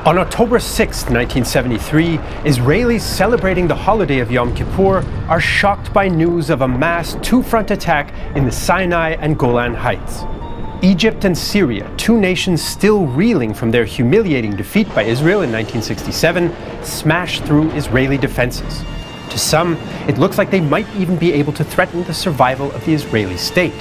On October 6, 1973, Israelis celebrating the holiday of Yom Kippur are shocked by news of a mass two-front attack in the Sinai and Golan Heights. Egypt and Syria, two nations still reeling from their humiliating defeat by Israel in 1967, smashed through Israeli defenses. To some, it looks like they might even be able to threaten the survival of the Israeli state.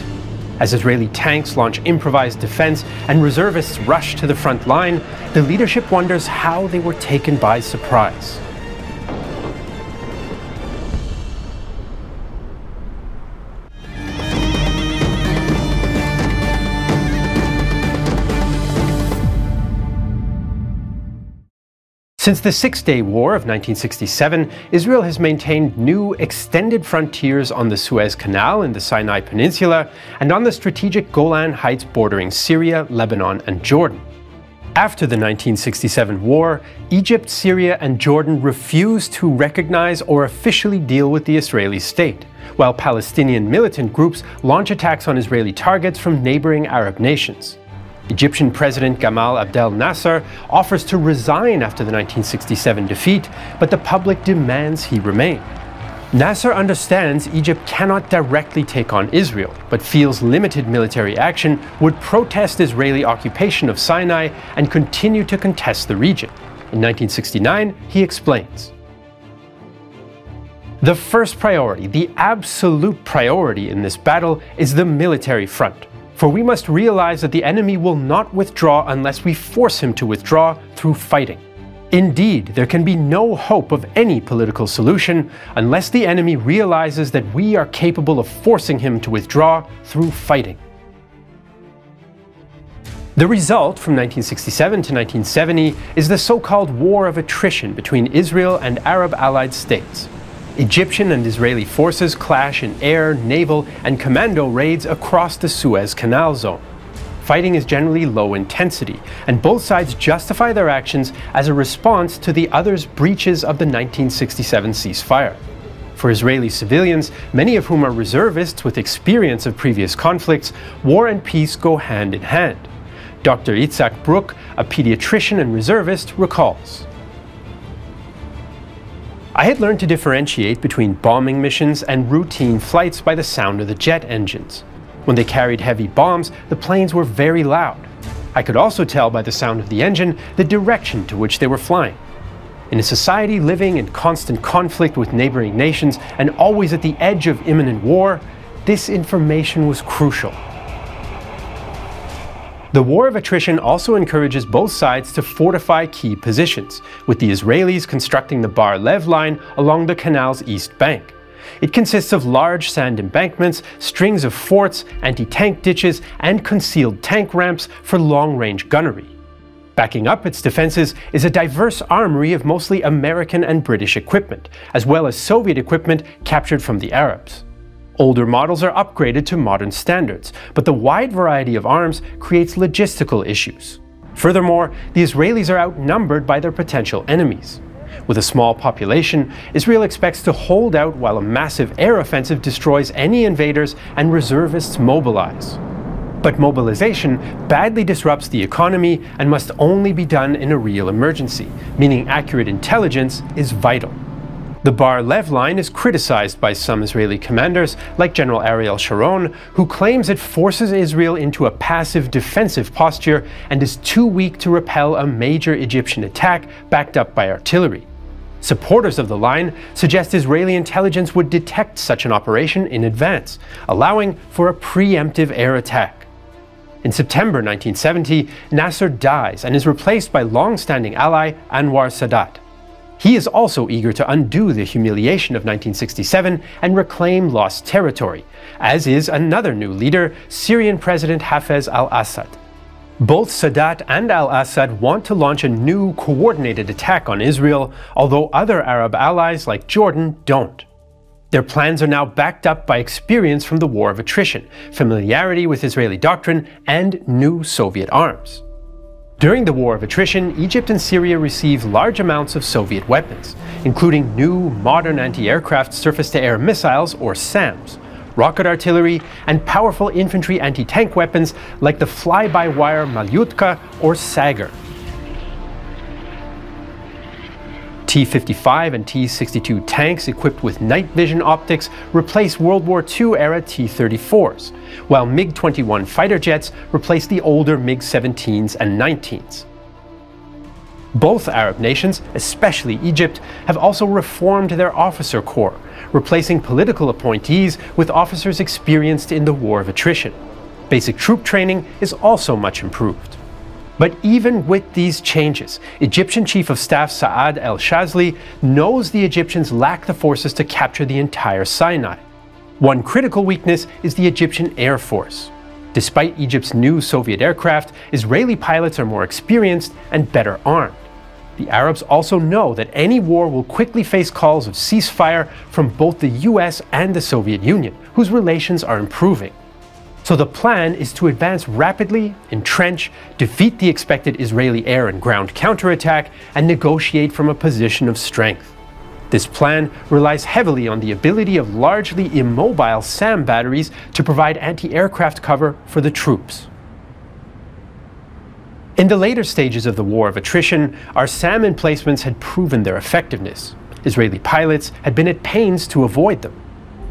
As Israeli tanks launch improvised defense and reservists rush to the front line, the leadership wonders how they were taken by surprise. Since the Six-Day War of 1967, Israel has maintained new, extended frontiers on the Suez Canal in the Sinai Peninsula and on the strategic Golan Heights bordering Syria, Lebanon, and Jordan. After the 1967 war, Egypt, Syria, and Jordan refused to recognize or officially deal with the Israeli state, while Palestinian militant groups launch attacks on Israeli targets from neighboring Arab nations. Egyptian President Gamal Abdel Nasser offers to resign after the 1967 defeat, but the public demands he remain. Nasser understands Egypt cannot directly take on Israel, but feels limited military action would protest Israeli occupation of Sinai and continue to contest the region. In 1969, he explains. The first priority, the absolute priority in this battle, is the military front. For we must realize that the enemy will not withdraw unless we force him to withdraw through fighting. Indeed, there can be no hope of any political solution unless the enemy realizes that we are capable of forcing him to withdraw through fighting. The result from 1967 to 1970 is the so-called War of Attrition between Israel and Arab allied states. Egyptian and Israeli forces clash in air, naval, and commando raids across the Suez Canal zone. Fighting is generally low intensity, and both sides justify their actions as a response to the other's breaches of the 1967 ceasefire. For Israeli civilians, many of whom are reservists with experience of previous conflicts, war and peace go hand in hand. Dr. Itzhak Brook, a pediatrician and reservist, recalls. I had learned to differentiate between bombing missions and routine flights by the sound of the jet engines. When they carried heavy bombs, the planes were very loud. I could also tell by the sound of the engine the direction to which they were flying. In a society living in constant conflict with neighboring nations and always at the edge of imminent war, this information was crucial. The War of Attrition also encourages both sides to fortify key positions, with the Israelis constructing the Bar Lev line along the canal's east bank. It consists of large sand embankments, strings of forts, anti-tank ditches, and concealed tank ramps for long-range gunnery. Backing up its defenses is a diverse armory of mostly American and British equipment, as well as Soviet equipment captured from the Arabs. Older models are upgraded to modern standards, but the wide variety of arms creates logistical issues. Furthermore, the Israelis are outnumbered by their potential enemies. With a small population, Israel expects to hold out while a massive air offensive destroys any invaders and reservists mobilize. But mobilization badly disrupts the economy and must only be done in a real emergency, meaning accurate intelligence is vital. The Bar Lev line is criticized by some Israeli commanders, like General Ariel Sharon, who claims it forces Israel into a passive defensive posture and is too weak to repel a major Egyptian attack backed up by artillery. Supporters of the line suggest Israeli intelligence would detect such an operation in advance, allowing for a preemptive air attack. In September 1970, Nasser dies and is replaced by long-standing ally Anwar Sadat. He is also eager to undo the humiliation of 1967 and reclaim lost territory, as is another new leader, Syrian President Hafez al-Assad. Both Sadat and al-Assad want to launch a new coordinated attack on Israel, although other Arab allies like Jordan don't. Their plans are now backed up by experience from the War of Attrition, familiarity with Israeli doctrine, and new Soviet arms. During the War of Attrition, Egypt and Syria received large amounts of Soviet weapons, including new modern anti-aircraft surface-to-air missiles, or SAMs, rocket artillery, and powerful infantry anti-tank weapons like the fly-by-wire Malyutka or Sagar. T-55 and T-62 tanks equipped with night vision optics replaced World War II-era T-34s, while MiG-21 fighter jets replaced the older MiG-17s and 19s. Both Arab nations, especially Egypt, have also reformed their officer corps, replacing political appointees with officers experienced in the war of attrition. Basic troop training is also much improved. But even with these changes, Egyptian Chief of Staff Saad el-Shazli knows the Egyptians lack the forces to capture the entire Sinai. One critical weakness is the Egyptian Air Force. Despite Egypt's new Soviet aircraft, Israeli pilots are more experienced and better armed. The Arabs also know that any war will quickly face calls of ceasefire from both the US and the Soviet Union, whose relations are improving. So the plan is to advance rapidly, entrench, defeat the expected Israeli air and ground counterattack, and negotiate from a position of strength. This plan relies heavily on the ability of largely immobile SAM batteries to provide anti-aircraft cover for the troops. In the later stages of the war of attrition, our SAM emplacements had proven their effectiveness. Israeli pilots had been at pains to avoid them.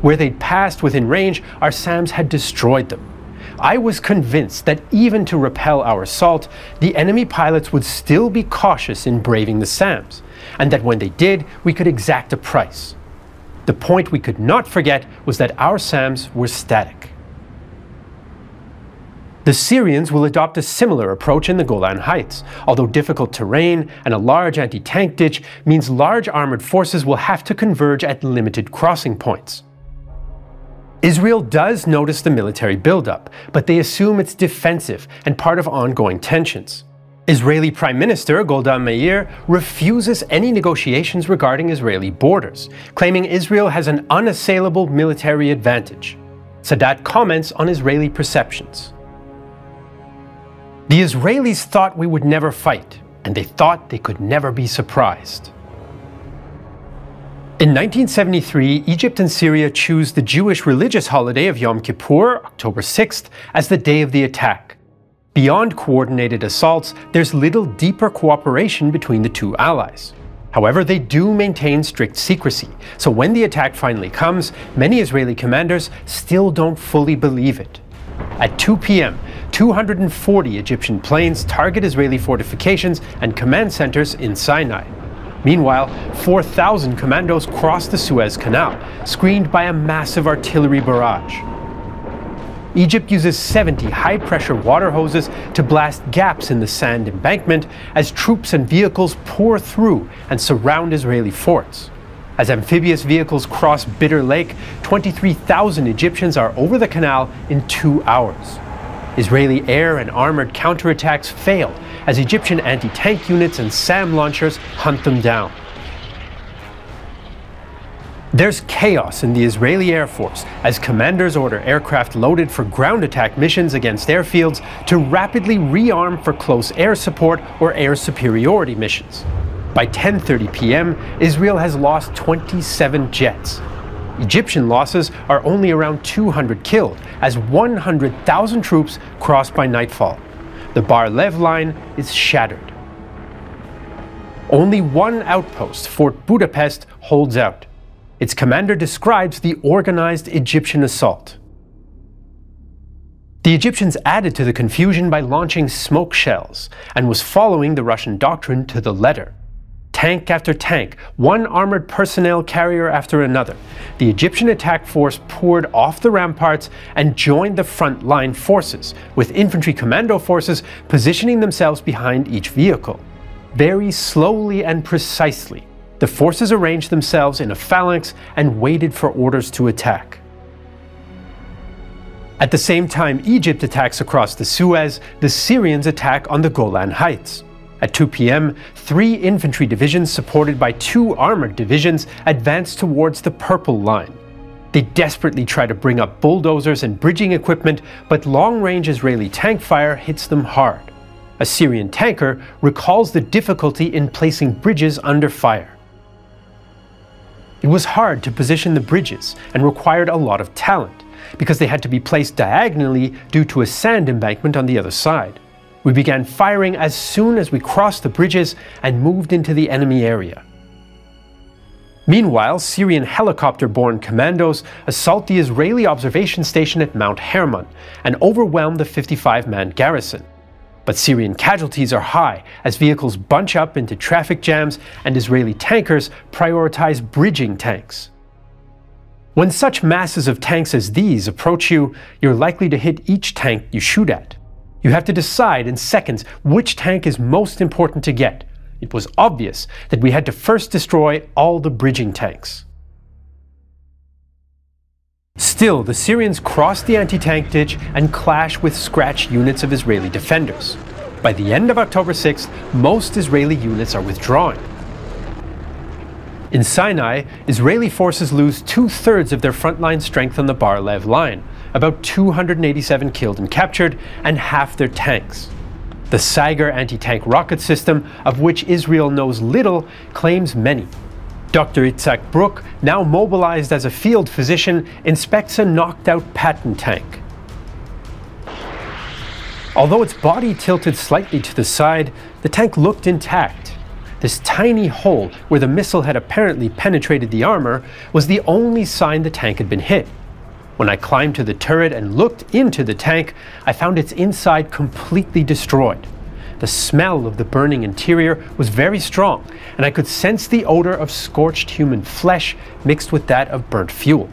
Where they'd passed within range, our SAMs had destroyed them. I was convinced that even to repel our assault, the enemy pilots would still be cautious in braving the SAMs, and that when they did, we could exact a price. The point we could not forget was that our SAMs were static. The Syrians will adopt a similar approach in the Golan Heights, although difficult terrain and a large anti-tank ditch means large armored forces will have to converge at limited crossing points. Israel does notice the military buildup, but they assume it's defensive and part of ongoing tensions. Israeli Prime Minister Golda Meir refuses any negotiations regarding Israeli borders, claiming Israel has an unassailable military advantage. Sadat comments on Israeli perceptions. The Israelis thought we would never fight, and they thought they could never be surprised. In 1973, Egypt and Syria choose the Jewish religious holiday of Yom Kippur, October 6th, as the day of the attack. Beyond coordinated assaults, there's little deeper cooperation between the two allies. However, they do maintain strict secrecy, so when the attack finally comes, many Israeli commanders still don't fully believe it. At 2 p.m., 240 Egyptian planes target Israeli fortifications and command centers in Sinai. Meanwhile, 4,000 commandos cross the Suez Canal, screened by a massive artillery barrage. Egypt uses 70 high-pressure water hoses to blast gaps in the sand embankment as troops and vehicles pour through and surround Israeli forts. As amphibious vehicles cross Bitter Lake, 23,000 Egyptians are over the canal in 2 hours. Israeli air and armored counterattacks fail as Egyptian anti-tank units and SAM launchers hunt them down. There's chaos in the Israeli Air Force as commanders order aircraft loaded for ground attack missions against airfields to rapidly rearm for close air support or air superiority missions. By 10:30 p.m., Israel has lost 27 jets. Egyptian losses are only around 200 killed, as 100,000 troops cross by nightfall. The Bar-Lev line is shattered. Only one outpost, Fort Budapest, holds out. Its commander describes the organized Egyptian assault. The Egyptians added to the confusion by launching smoke shells, and was following the Russian doctrine to the letter. Tank after tank, one armored personnel carrier after another, the Egyptian attack force poured off the ramparts and joined the front line forces, with infantry commando forces positioning themselves behind each vehicle. Very slowly and precisely, the forces arranged themselves in a phalanx and waited for orders to attack. At the same time Egypt attacks across the Suez, the Syrians attack on the Golan Heights. At 2 p.m., 3 infantry divisions supported by 2 armored divisions advance towards the Purple Line. They desperately try to bring up bulldozers and bridging equipment, but long-range Israeli tank fire hits them hard. A Syrian tanker recalls the difficulty in placing bridges under fire. It was hard to position the bridges and required a lot of talent, because they had to be placed diagonally due to a sand embankment on the other side. We began firing as soon as we crossed the bridges and moved into the enemy area. Meanwhile, Syrian helicopter-borne commandos assault the Israeli observation station at Mount Hermon and overwhelm the 55-man garrison. But Syrian casualties are high as vehicles bunch up into traffic jams and Israeli tankers prioritize bridging tanks. When such masses of tanks as these approach you, you're likely to hit each tank you shoot at. You have to decide in seconds which tank is most important to get. It was obvious that we had to first destroy all the bridging tanks. Still, the Syrians cross the anti-tank ditch and clash with scratch units of Israeli defenders. By the end of October 6th, most Israeli units are withdrawing. In Sinai, Israeli forces lose 2/3 of their frontline strength on the Bar-Lev line, about 287 killed and captured, and half their tanks. The Saiger anti-tank rocket system, of which Israel knows little, claims many. Dr. Itzhak Brook, now mobilized as a field physician, inspects a knocked-out Patton tank. Although its body tilted slightly to the side, the tank looked intact. This tiny hole, where the missile had apparently penetrated the armor, was the only sign the tank had been hit. When I climbed to the turret and looked into the tank, I found its inside completely destroyed. The smell of the burning interior was very strong, and I could sense the odor of scorched human flesh mixed with that of burnt fuel.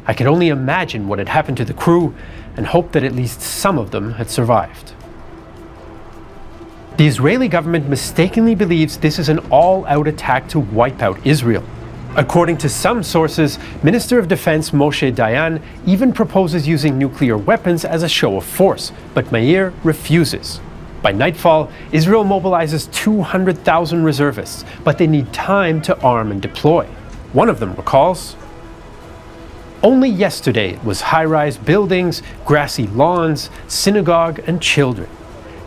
I could only imagine what had happened to the crew and hope that at least some of them had survived. The Israeli government mistakenly believes this is an all-out attack to wipe out Israel. According to some sources, Minister of Defense Moshe Dayan even proposes using nuclear weapons as a show of force, but Meir refuses. By nightfall, Israel mobilizes 200,000 reservists, but they need time to arm and deploy. One of them recalls, "Only yesterday it was high-rise buildings, grassy lawns, synagogue, and children.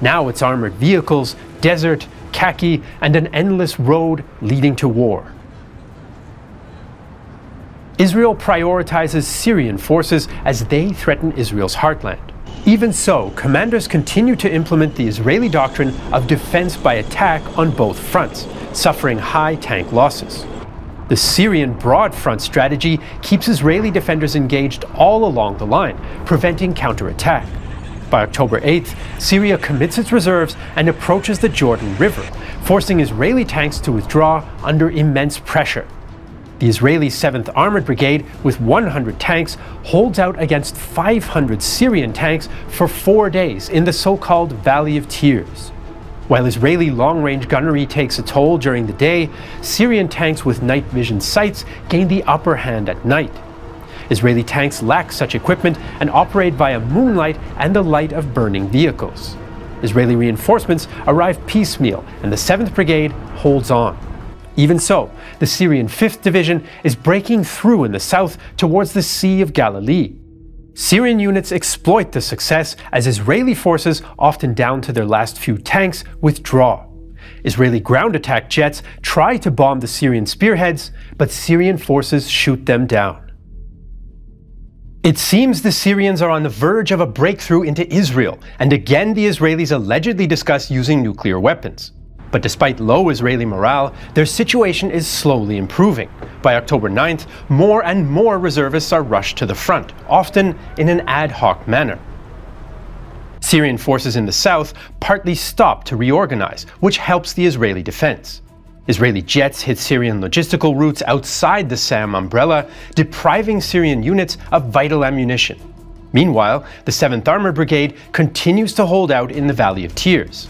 Now it's armored vehicles, desert, khaki, and an endless road leading to war." Israel prioritizes Syrian forces as they threaten Israel's heartland. Even so, commanders continue to implement the Israeli doctrine of defense by attack on both fronts, suffering high tank losses. The Syrian broad front strategy keeps Israeli defenders engaged all along the line, preventing counterattack. By October 8th, Syria commits its reserves and approaches the Jordan River, forcing Israeli tanks to withdraw under immense pressure. The Israeli 7th Armored Brigade, with 100 tanks, holds out against 500 Syrian tanks for 4 days in the so-called Valley of Tears. While Israeli long-range gunnery takes a toll during the day, Syrian tanks with night vision sights gain the upper hand at night. Israeli tanks lack such equipment and operate via moonlight and the light of burning vehicles. Israeli reinforcements arrive piecemeal, and the 7th Brigade holds on. Even so, the Syrian 5th Division is breaking through in the south towards the Sea of Galilee. Syrian units exploit the success as Israeli forces, often down to their last few tanks, withdraw. Israeli ground attack jets try to bomb the Syrian spearheads, but Syrian forces shoot them down. It seems the Syrians are on the verge of a breakthrough into Israel, and again the Israelis allegedly discuss using nuclear weapons. But despite low Israeli morale, their situation is slowly improving. By October 9th, more and more reservists are rushed to the front, often in an ad hoc manner. Syrian forces in the south partly stop to reorganize, which helps the Israeli defense. Israeli jets hit Syrian logistical routes outside the SAM umbrella, depriving Syrian units of vital ammunition. Meanwhile, the 7th Armored Brigade continues to hold out in the Valley of Tears.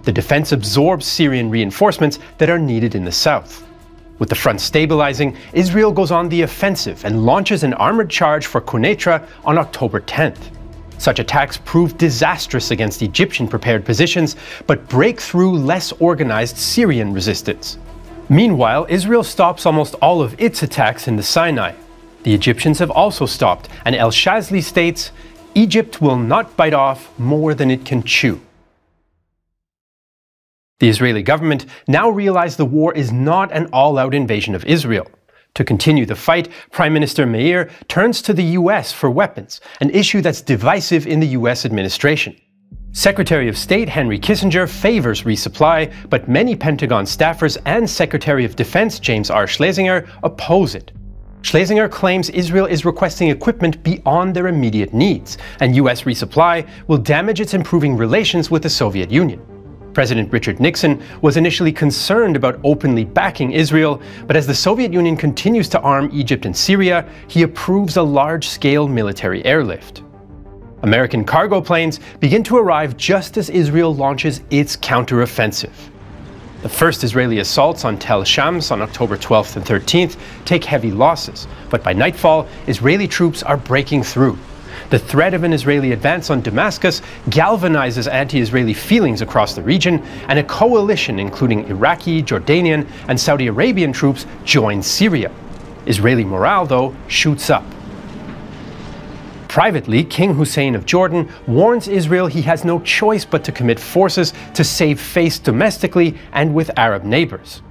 The defense absorbs Syrian reinforcements that are needed in the south. With the front stabilizing, Israel goes on the offensive and launches an armored charge for Quneitra on October 10th. Such attacks prove disastrous against Egyptian prepared positions, but break through less organized Syrian resistance. Meanwhile, Israel stops almost all of its attacks in the Sinai. The Egyptians have also stopped, and El Shazli states, "Egypt will not bite off more than it can chew." The Israeli government now realizes the war is not an all-out invasion of Israel. To continue the fight, Prime Minister Meir turns to the US for weapons, an issue that's divisive in the US administration. Secretary of State Henry Kissinger favors resupply, but many Pentagon staffers and Secretary of Defense James R. Schlesinger oppose it. Schlesinger claims Israel is requesting equipment beyond their immediate needs, and US resupply will damage its improving relations with the Soviet Union. President Richard Nixon was initially concerned about openly backing Israel, but as the Soviet Union continues to arm Egypt and Syria, he approves a large-scale military airlift. American cargo planes begin to arrive just as Israel launches its counteroffensive. The first Israeli assaults on Tel Shams on October 12th and 13th take heavy losses, but by nightfall, Israeli troops are breaking through. The threat of an Israeli advance on Damascus galvanizes anti-Israeli feelings across the region, and a coalition including Iraqi, Jordanian, and Saudi Arabian troops joins Syria. Israeli morale, though, shoots up. Privately, King Hussein of Jordan warns Israel he has no choice but to commit forces to save face domestically and with Arab neighbors.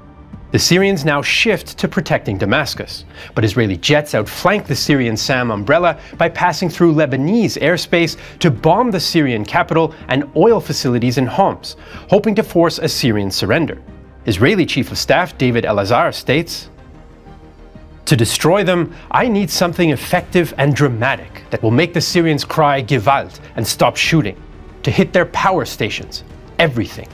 The Syrians now shift to protecting Damascus, but Israeli jets outflank the Syrian SAM umbrella by passing through Lebanese airspace to bomb the Syrian capital and oil facilities in Homs, hoping to force a Syrian surrender. Israeli Chief of Staff David Elazar states, "To destroy them, I need something effective and dramatic that will make the Syrians cry Gewalt and stop shooting. To hit their power stations. Everything."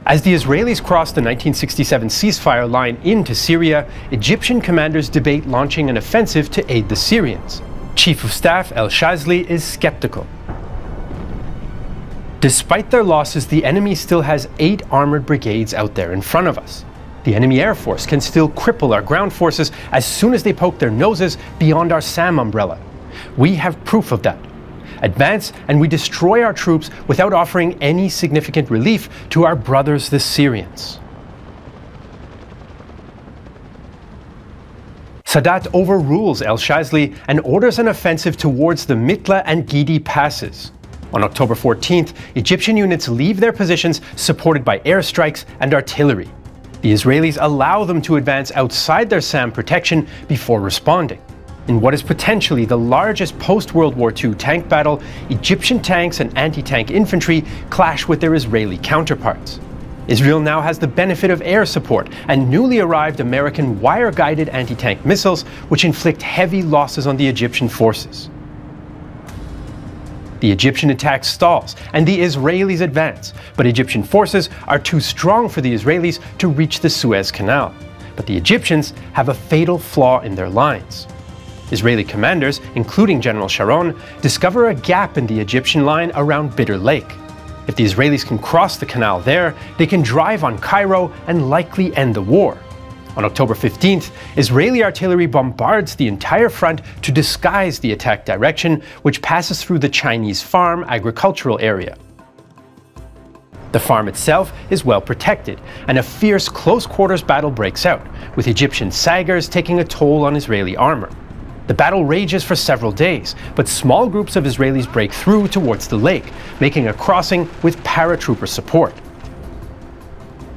As the Israelis cross the 1967 ceasefire line into Syria, Egyptian commanders debate launching an offensive to aid the Syrians. Chief of Staff El Shazli is skeptical. Despite their losses, the enemy still has 8 armored brigades out there in front of us. The enemy air force can still cripple our ground forces as soon as they poke their noses beyond our SAM umbrella. We have proof of that. Advance and we destroy our troops without offering any significant relief to our brothers the Syrians. Sadat overrules El Shazli and orders an offensive towards the Mitla and Gidi passes. On October 14th, Egyptian units leave their positions supported by airstrikes and artillery. The Israelis allow them to advance outside their SAM protection before responding. In what is potentially the largest post-World War II tank battle, Egyptian tanks and anti-tank infantry clash with their Israeli counterparts. Israel now has the benefit of air support and newly arrived American wire-guided anti-tank missiles, which inflict heavy losses on the Egyptian forces. The Egyptian attack stalls, and the Israelis advance, but Egyptian forces are too strong for the Israelis to reach the Suez Canal. But the Egyptians have a fatal flaw in their lines. Israeli commanders, including General Sharon, discover a gap in the Egyptian line around Bitter Lake. If the Israelis can cross the canal there, they can drive on Cairo and likely end the war. On October 15th, Israeli artillery bombards the entire front to disguise the attack direction, which passes through the Chinese farm agricultural area. The farm itself is well protected, and a fierce close-quarters battle breaks out, with Egyptian Sagers taking a toll on Israeli armor. The battle rages for several days, but small groups of Israelis break through towards the lake, making a crossing with paratrooper support.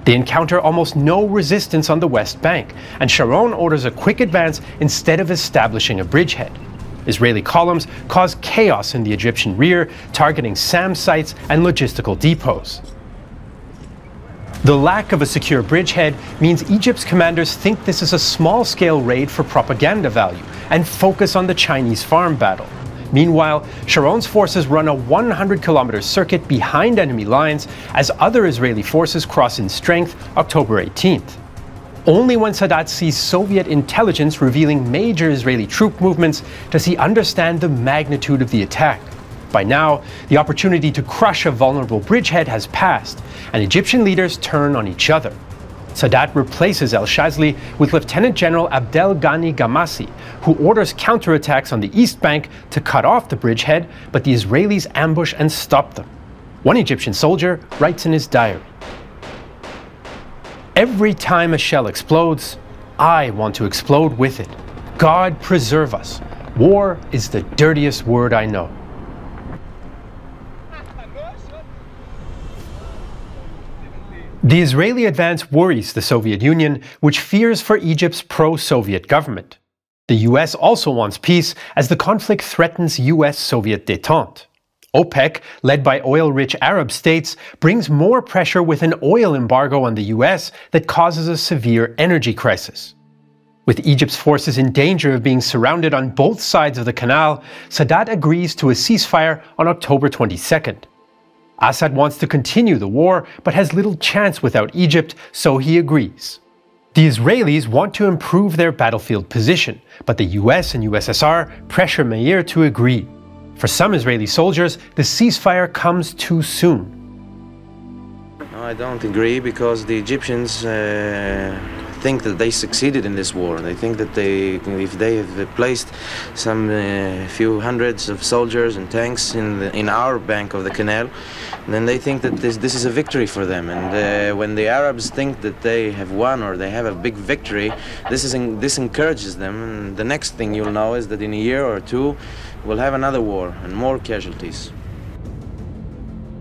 They encounter almost no resistance on the West Bank, and Sharon orders a quick advance instead of establishing a bridgehead. Israeli columns cause chaos in the Egyptian rear, targeting SAM sites and logistical depots. The lack of a secure bridgehead means Egypt's commanders think this is a small-scale raid for propaganda value and focus on the Chinese farm battle. Meanwhile, Sharon's forces run a 100-kilometer circuit behind enemy lines as other Israeli forces cross in strength October 18th. Only when Sadat sees Soviet intelligence revealing major Israeli troop movements does he understand the magnitude of the attack. By now, the opportunity to crush a vulnerable bridgehead has passed, and Egyptian leaders turn on each other. Sadat replaces El Shazli with Lieutenant General Abdel Ghani Gamassi, who orders counterattacks on the East Bank to cut off the bridgehead, but the Israelis ambush and stop them. One Egyptian soldier writes in his diary, "Every time a shell explodes, I want to explode with it. God preserve us. War is the dirtiest word I know." The Israeli advance worries the Soviet Union, which fears for Egypt's pro-Soviet government. The US also wants peace as the conflict threatens US-Soviet détente. OPEC, led by oil-rich Arab states, brings more pressure with an oil embargo on the US that causes a severe energy crisis. With Egypt's forces in danger of being surrounded on both sides of the canal, Sadat agrees to a ceasefire on October 22nd. Assad wants to continue the war, but has little chance without Egypt, so he agrees. The Israelis want to improve their battlefield position, but the US and USSR pressure Meir to agree. For some Israeli soldiers, the ceasefire comes too soon. No, I don't agree, because the Egyptians think that they succeeded in this war. They think that if they have placed some few hundreds of soldiers and tanks in our bank of the canal, then they think that this is a victory for them. And when the Arabs think that they have won or they have a big victory, this encourages them. And the next thing you'll know is that in a year or two, we'll have another war and more casualties.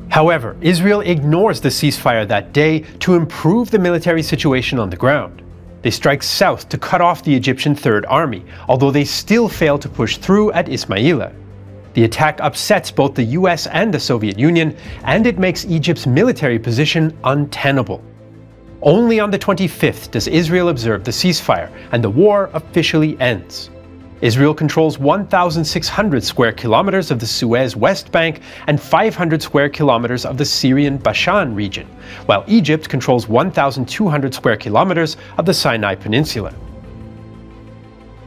However, Israel ignores the ceasefire that day to improve the military situation on the ground. They strike south to cut off the Egyptian Third Army, although they still fail to push through at Ismailia. The attack upsets both the US and the Soviet Union, and it makes Egypt's military position untenable. Only on the 25th does Israel observe the ceasefire, and the war officially ends. Israel controls 1,600 square kilometers of the Suez West Bank and 500 square kilometers of the Syrian Bashan region, while Egypt controls 1,200 square kilometers of the Sinai Peninsula.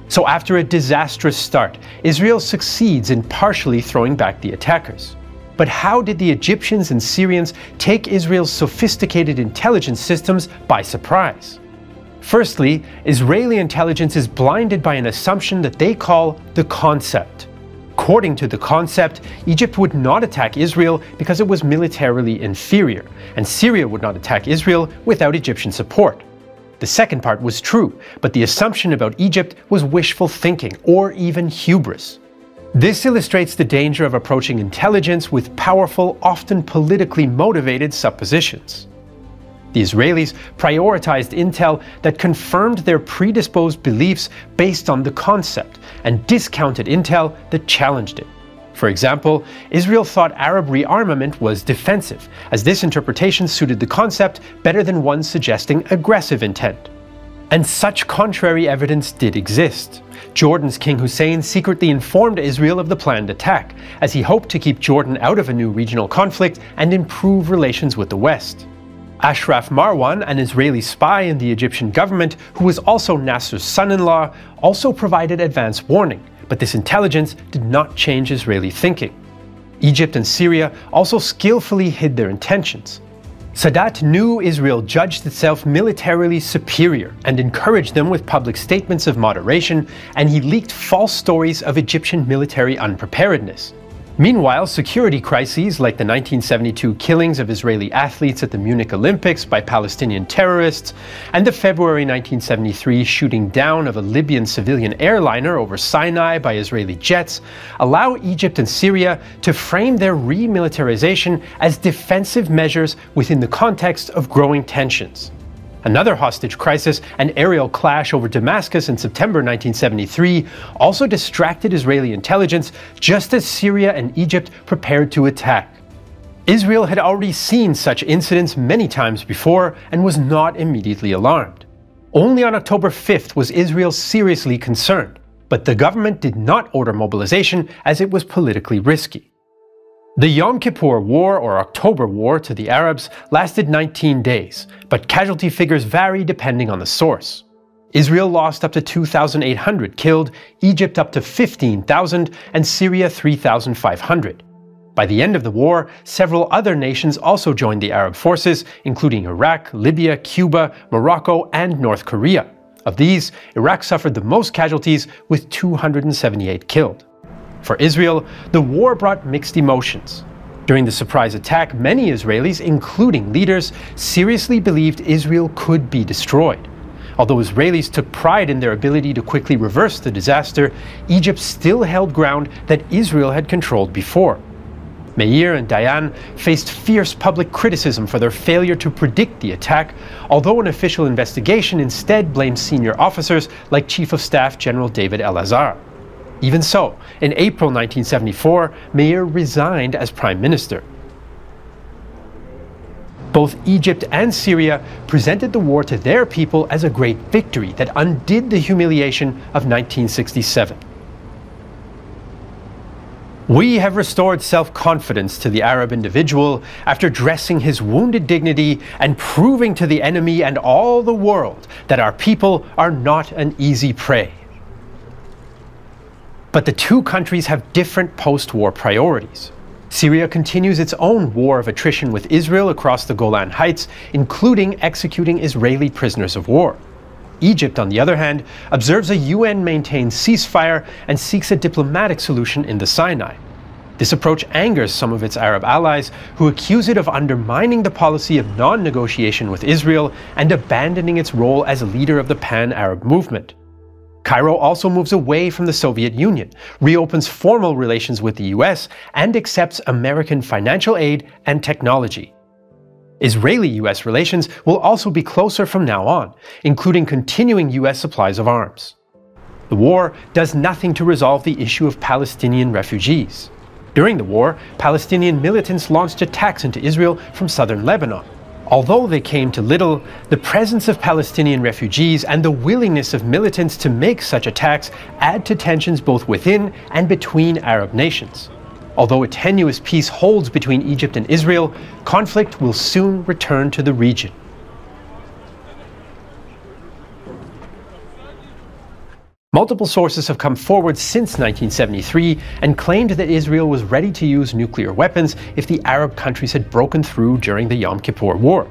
So after a disastrous start, Israel succeeds in partially throwing back the attackers. But how did the Egyptians and Syrians take Israel's sophisticated intelligence systems by surprise? Firstly, Israeli intelligence is blinded by an assumption that they call the concept. According to the concept, Egypt would not attack Israel because it was militarily inferior, and Syria would not attack Israel without Egyptian support. The second part was true, but the assumption about Egypt was wishful thinking, or even hubris. This illustrates the danger of approaching intelligence with powerful, often politically motivated suppositions. The Israelis prioritized intel that confirmed their predisposed beliefs based on the concept, and discounted intel that challenged it. For example, Israel thought Arab rearmament was defensive, as this interpretation suited the concept better than one suggesting aggressive intent. And such contrary evidence did exist. Jordan's King Hussein secretly informed Israel of the planned attack, as he hoped to keep Jordan out of a new regional conflict and improve relations with the West. Ashraf Marwan, an Israeli spy in the Egyptian government who was also Nasser's son-in-law, also provided advance warning, but this intelligence did not change Israeli thinking. Egypt and Syria also skillfully hid their intentions. Sadat knew Israel judged itself militarily superior and encouraged them with public statements of moderation, and he leaked false stories of Egyptian military unpreparedness. Meanwhile, security crises like the 1972 killings of Israeli athletes at the Munich Olympics by Palestinian terrorists, and the February 1973 shooting down of a Libyan civilian airliner over Sinai by Israeli jets, allow Egypt and Syria to frame their remilitarization as defensive measures within the context of growing tensions. Another hostage crisis, an aerial clash over Damascus in September 1973, also distracted Israeli intelligence just as Syria and Egypt prepared to attack. Israel had already seen such incidents many times before and was not immediately alarmed. Only on October 5th was Israel seriously concerned, but the government did not order mobilization as it was politically risky. The Yom Kippur War, or October War to the Arabs, lasted 19 days, but casualty figures vary depending on the source. Israel lost up to 2,800 killed, Egypt up to 15,000, and Syria 3,500. By the end of the war, several other nations also joined the Arab forces, including Iraq, Libya, Cuba, Morocco, and North Korea. Of these, Iraq suffered the most casualties with 278 killed. For Israel, the war brought mixed emotions. During the surprise attack, many Israelis, including leaders, seriously believed Israel could be destroyed. Although Israelis took pride in their ability to quickly reverse the disaster, Egypt still held ground that Israel had controlled before. Meir and Dayan faced fierce public criticism for their failure to predict the attack, although an official investigation instead blamed senior officers like Chief of Staff General David El-Azhar. Even so, in April 1974, Meir resigned as prime minister. Both Egypt and Syria presented the war to their people as a great victory that undid the humiliation of 1967. We have restored self-confidence to the Arab individual after dressing his wounded dignity and proving to the enemy and all the world that our people are not an easy prey. But the two countries have different post-war priorities. Syria continues its own war of attrition with Israel across the Golan Heights, including executing Israeli prisoners of war. Egypt, on the other hand, observes a UN-maintained ceasefire and seeks a diplomatic solution in the Sinai. This approach angers some of its Arab allies, who accuse it of undermining the policy of non-negotiation with Israel and abandoning its role as leader of the pan-Arab movement. Cairo also moves away from the Soviet Union, reopens formal relations with the US, and accepts American financial aid and technology. Israeli-US relations will also be closer from now on, including continuing US supplies of arms. The war does nothing to resolve the issue of Palestinian refugees. During the war, Palestinian militants launched attacks into Israel from southern Lebanon. Although they came to little, the presence of Palestinian refugees and the willingness of militants to make such attacks add to tensions both within and between Arab nations. Although a tenuous peace holds between Egypt and Israel, conflict will soon return to the region. Multiple sources have come forward since 1973 and claimed that Israel was ready to use nuclear weapons if the Arab countries had broken through during the Yom Kippur War.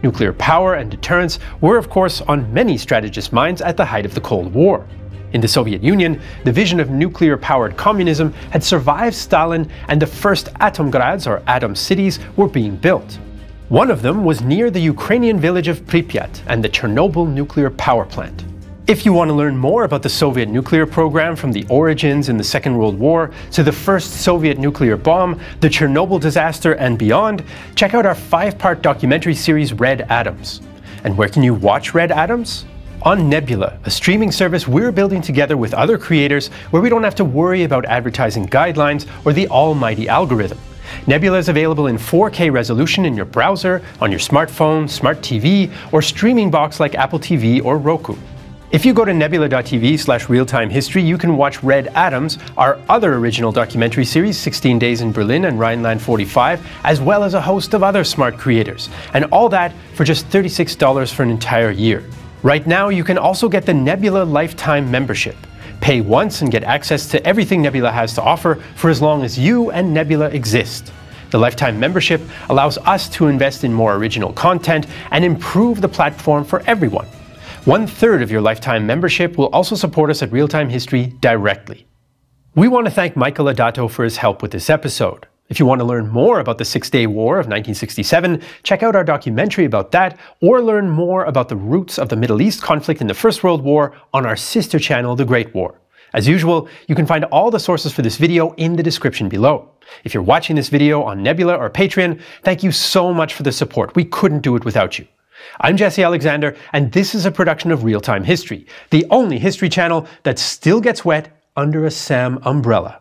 Nuclear power and deterrence were, of course, on many strategists' minds at the height of the Cold War. In the Soviet Union, the vision of nuclear-powered communism had survived Stalin, and the first atomgrads, or atom cities, were being built. One of them was near the Ukrainian village of Pripyat and the Chernobyl nuclear power plant. If you want to learn more about the Soviet nuclear program, from the origins in the Second World War to the first Soviet nuclear bomb, the Chernobyl disaster, and beyond, check out our 5-part documentary series Red Atoms. And where can you watch Red Atoms? On Nebula, a streaming service we're building together with other creators where we don't have to worry about advertising guidelines or the almighty algorithm. Nebula is available in 4K resolution in your browser, on your smartphone, smart TV, or streaming box like Apple TV or Roku. If you go to nebula.tv/realtimehistory, you can watch Red Atoms, our other original documentary series, 16 Days in Berlin and Rhineland 45, as well as a host of other smart creators, and all that for just $36 for an entire year. Right now, you can also get the Nebula Lifetime Membership. Pay once and get access to everything Nebula has to offer for as long as you and Nebula exist. The Lifetime Membership allows us to invest in more original content and improve the platform for everyone. 1/3 of your Lifetime membership will also support us at Real-Time History directly. We want to thank Michael Adato for his help with this episode. If you want to learn more about the Six-Day War of 1967, check out our documentary about that, or learn more about the roots of the Middle East conflict in the First World War on our sister channel, The Great War. As usual, you can find all the sources for this video in the description below. If you're watching this video on Nebula or Patreon, thank you so much for the support. We couldn't do it without you. I'm Jesse Alexander, and this is a production of Real-Time History, the only history channel that still gets wet under a Sam umbrella.